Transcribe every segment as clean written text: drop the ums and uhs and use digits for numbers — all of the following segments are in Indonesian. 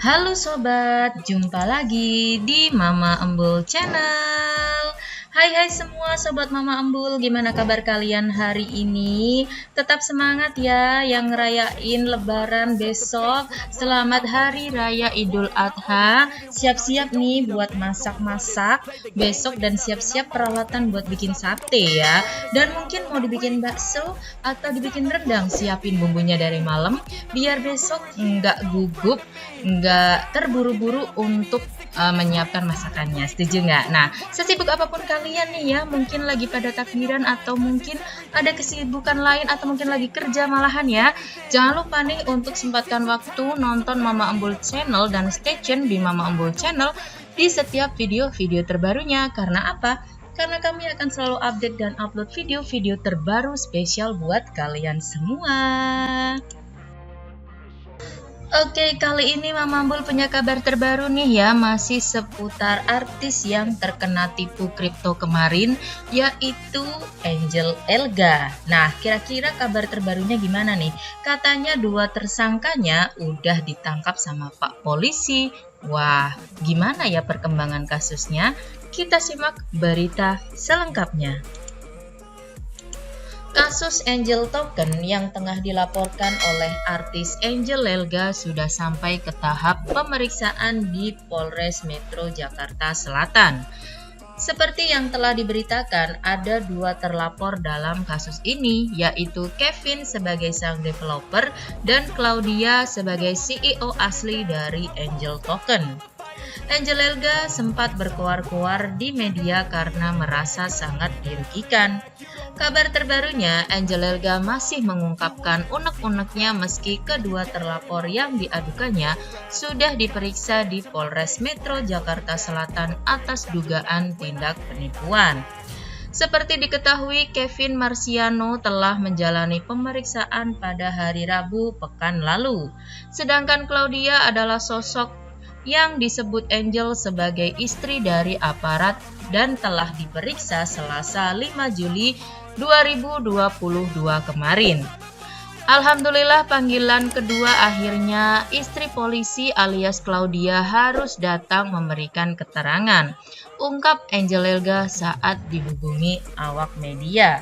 Halo sobat, jumpa lagi di Mama Embul Channel. Hai semua sobat Mama Embul, gimana kabar kalian hari ini? Tetap semangat ya yang ngerayain lebaran besok. Selamat Hari Raya Idul Adha. Siap-siap nih buat masak-masak besok dan siap-siap peralatan buat bikin sate ya. Dan mungkin mau dibikin bakso atau dibikin rendang, siapin bumbunya dari malam biar besok nggak gugup, nggak terburu-buru untuk menyiapkan masakannya. Setuju nggak? Nah, sesibuk apapun kalian nih ya, mungkin lagi pada takbiran atau mungkin ada kesibukan lain atau mungkin lagi kerja malahan ya, jangan lupa nih untuk sempatkan waktu nonton Mama Embul Channel dan stay tune di Mama Embul Channel di setiap video-video terbarunya. Karena apa? Karena kami akan selalu update dan upload video-video terbaru spesial buat kalian semua. Oke, kali ini Mama Embul punya kabar terbaru nih ya, masih seputar artis yang terkena tipu kripto kemarin, yaitu Angel Elga. Nah, kira-kira kabar terbarunya gimana nih? Katanya dua tersangkanya udah ditangkap sama Pak Polisi. Wah, gimana ya perkembangan kasusnya? Kita simak berita selengkapnya. Kasus Angel Token yang tengah dilaporkan oleh artis Angel Elga sudah sampai ke tahap pemeriksaan di Polres Metro Jakarta Selatan. Seperti yang telah diberitakan, ada dua terlapor dalam kasus ini, yaitu Kevin sebagai sang developer dan Claudia sebagai CEO asli dari Angel Token. Angel Elga sempat berkoar-koar di media karena merasa sangat dirugikan. Kabar terbarunya, Angel Elga masih mengungkapkan unek-uneknya meski kedua terlapor yang diadukannya sudah diperiksa di Polres Metro Jakarta Selatan atas dugaan tindak penipuan. Seperti diketahui, Kevin Marciano telah menjalani pemeriksaan pada hari Rabu pekan lalu. Sedangkan Claudia adalah sosok yang disebut Angel sebagai istri dari aparat dan telah diperiksa Selasa 5 Juli 2022 kemarin. Alhamdulillah panggilan kedua akhirnya istri polisi alias Claudia harus datang memberikan keterangan, ungkap Angel Elga saat dihubungi awak media.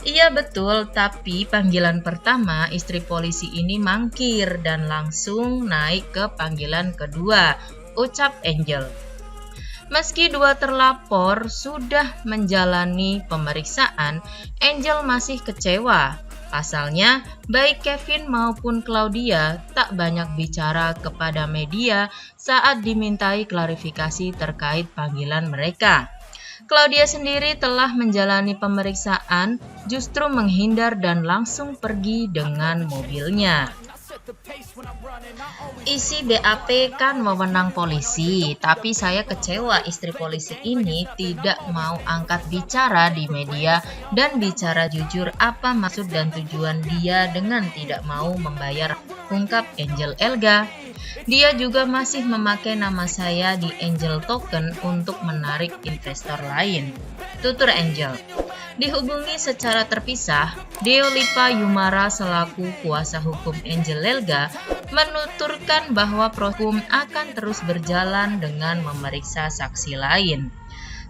Iya betul, tapi panggilan pertama istri polisi ini mangkir dan langsung naik ke panggilan kedua, ucap Angel. Meski dua terlapor sudah menjalani pemeriksaan, Angel masih kecewa. Pasalnya, baik Kevin maupun Claudia tak banyak bicara kepada media saat dimintai klarifikasi terkait panggilan mereka. Claudia sendiri telah menjalani pemeriksaan, justru menghindar dan langsung pergi dengan mobilnya. Isi BAP kan wewenang polisi, tapi saya kecewa istri polisi ini tidak mau angkat bicara di media dan bicara jujur apa maksud dan tujuan dia dengan tidak mau membayar, ungkap Angel Elga. Dia juga masih memakai nama saya di Angel Token untuk menarik investor lain, tutur Angel. Dihubungi secara terpisah, Deolipa Yumara selaku kuasa hukum Angel Elga menuturkan bahwa proses hukum akan terus berjalan dengan memeriksa saksi lain.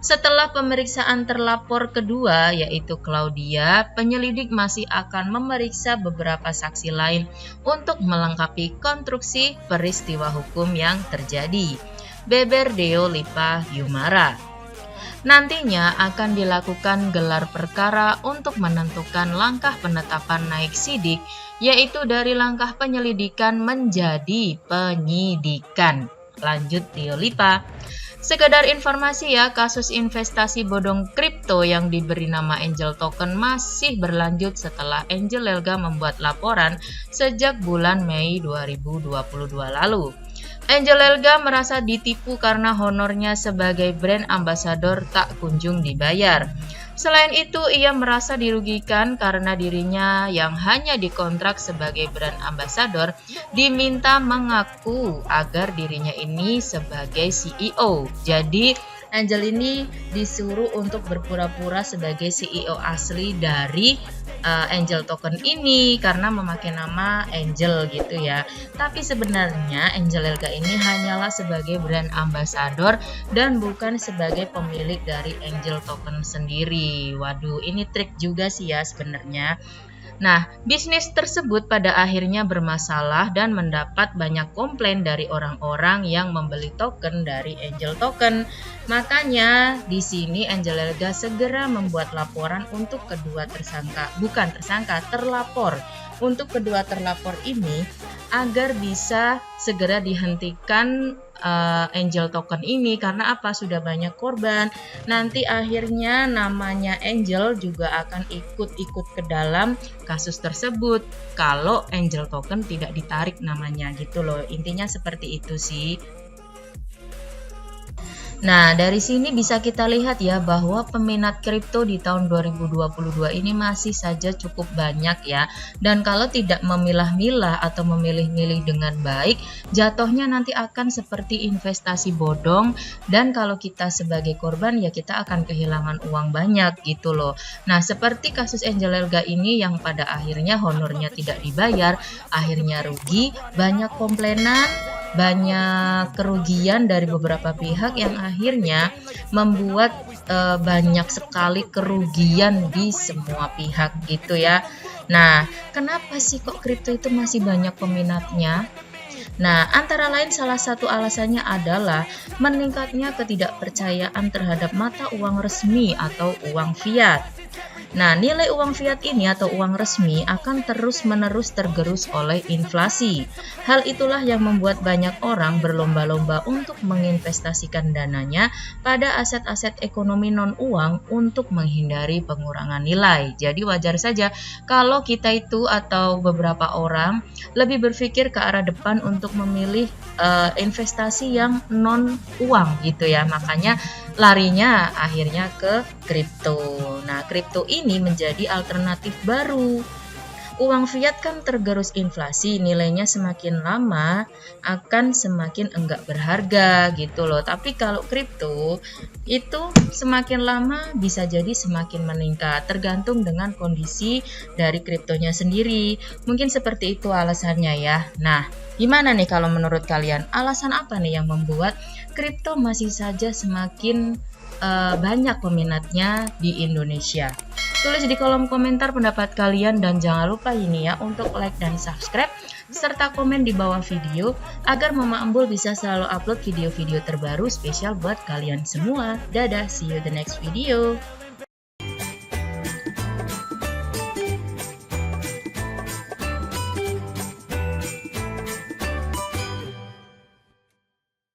Setelah pemeriksaan terlapor kedua yaitu Claudia, penyelidik masih akan memeriksa beberapa saksi lain untuk melengkapi konstruksi peristiwa hukum yang terjadi, beber Deolipa Yumara. Nantinya akan dilakukan gelar perkara untuk menentukan langkah penetapan naik sidik, yaitu dari langkah penyelidikan menjadi penyidikan. Lanjut Deolipa. Sekedar informasi ya, kasus investasi bodong kripto yang diberi nama Angel Token masih berlanjut setelah Angel Elga membuat laporan sejak bulan Mei 2022 lalu. Angel Elga merasa ditipu karena honornya sebagai brand ambassador tak kunjung dibayar. Selain itu, ia merasa dirugikan karena dirinya yang hanya dikontrak sebagai brand ambassador diminta mengaku agar dirinya ini sebagai CEO. Jadi, Angel ini disuruh untuk berpura-pura sebagai CEO asli dari Angel Token ini karena memakai nama Angel gitu ya. Tapi sebenarnya Angel Elga ini hanyalah sebagai brand ambassador dan bukan sebagai pemilik dari Angel Token sendiri. Waduh, ini trik juga sih ya sebenarnya. Nah, bisnis tersebut pada akhirnya bermasalah dan mendapat banyak komplain dari orang-orang yang membeli token dari Angel Token. Makanya di sini Angel Elga segera membuat laporan untuk kedua terlapor. Untuk kedua terlapor ini agar bisa segera dihentikan Angel Token ini karena apa? Sudah banyak korban. Nanti akhirnya namanya Angel juga akan ikut ke dalam kasus tersebut kalau Angel Token tidak ditarik namanya gitu loh. Intinya seperti itu sih. Nah, dari sini bisa kita lihat ya bahwa peminat kripto di tahun 2022 ini masih saja cukup banyak ya. Dan kalau tidak memilah-milah atau memilih-milih dengan baik, jatuhnya nanti akan seperti investasi bodong, dan kalau kita sebagai korban ya kita akan kehilangan uang banyak gitu loh. Nah, seperti kasus Angel Elga ini yang pada akhirnya honornya tidak dibayar, akhirnya rugi, banyak komplainan, banyak kerugian dari beberapa pihak yang akhirnya membuat banyak sekali kerugian di semua pihak gitu ya. Nah, kenapa sih kok kripto itu masih banyak peminatnya? Nah, antara lain salah satu alasannya adalah meningkatnya ketidakpercayaan terhadap mata uang resmi atau uang fiat. Nah, nilai uang fiat ini atau uang resmi akan terus-menerus tergerus oleh inflasi. Hal itulah yang membuat banyak orang berlomba-lomba untuk menginvestasikan dananya pada aset-aset ekonomi non-uang untuk menghindari pengurangan nilai. Jadi wajar saja kalau kita itu atau beberapa orang lebih berpikir ke arah depan untuk memilih investasi yang non-uang gitu ya. Makanya larinya akhirnya ke kripto. Nah, kripto ini menjadi alternatif baru. Uang fiat kan tergerus inflasi, nilainya semakin lama akan semakin enggak berharga gitu loh. Tapi kalau kripto itu semakin lama bisa jadi semakin meningkat, tergantung dengan kondisi dari kriptonya sendiri. Mungkin seperti itu alasannya ya. Nah, gimana nih kalau menurut kalian? Alasan apa nih yang membuat kripto masih saja semakin banyak peminatnya di Indonesia? Tulis di kolom komentar pendapat kalian dan jangan lupa ini ya untuk like dan subscribe serta komen di bawah video agar Mama Embul bisa selalu upload video-video terbaru spesial buat kalian semua. Dadah, see you the next video.